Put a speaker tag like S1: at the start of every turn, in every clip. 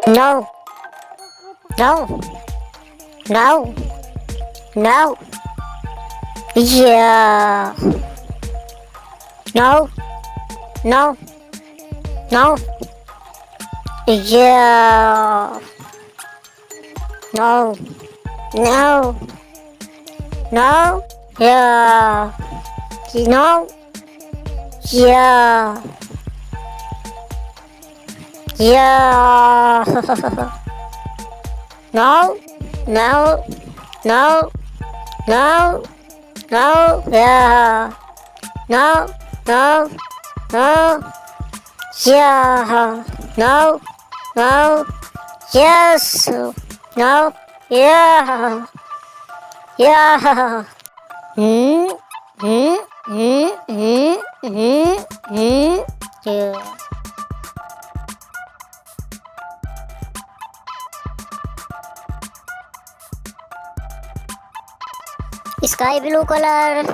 S1: No, no, no, no. Yeah. No, no, no. Yeah. No, no, no. Yeah. No. Yeah. Yeah. No, no, no, no, no. Yeah. No, no, no. Yeah. No, no. Yes. No. Yeah. Yeah. Hmm. Hmm. Hmm. Hmm. Hmm. Hmm. Yeah. Sky blue color.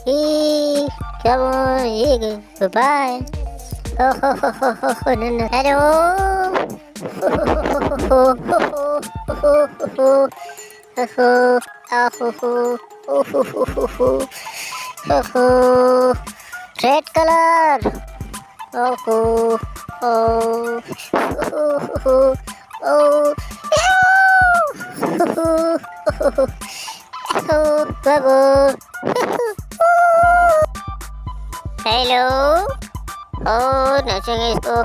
S1: Hey, come on, hey, goodbye. Hello. Red color. Oh, oh, oh, oh, oh, oh, hello नाचेंगे इसको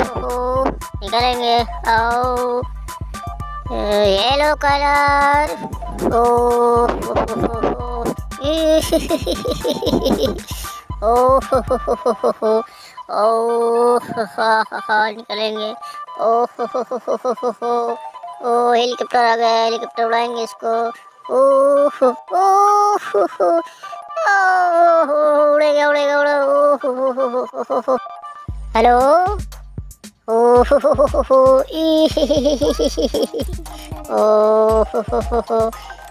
S1: निकालेंगे आओ yellow colour ओ ओ ओ निकालेंगे ओ ओ helicopter आ गया helicopter उड़ाएंगे इसको ओ ओ उड़ेगा उड़ेगा उड़ा ओ हेलो ओ ओ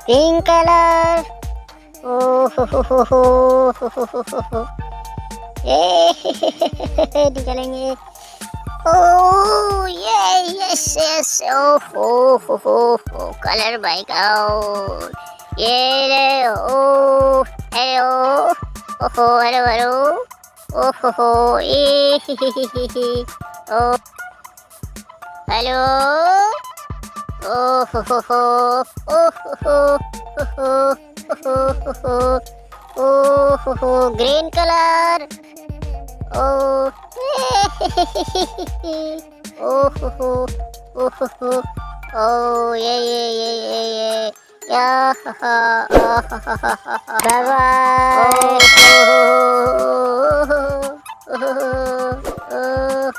S1: पिंक कलर ओ निकलेंगे ओ ये यस यस ओ कलर बाइक आओ ये ले ओ हेलो ओहो हेलो हेलो ओहो ए ओ हेलो ओहो ओहो ग्रीन कलर ओ ओहो ओहो ओ ये या बाय बाय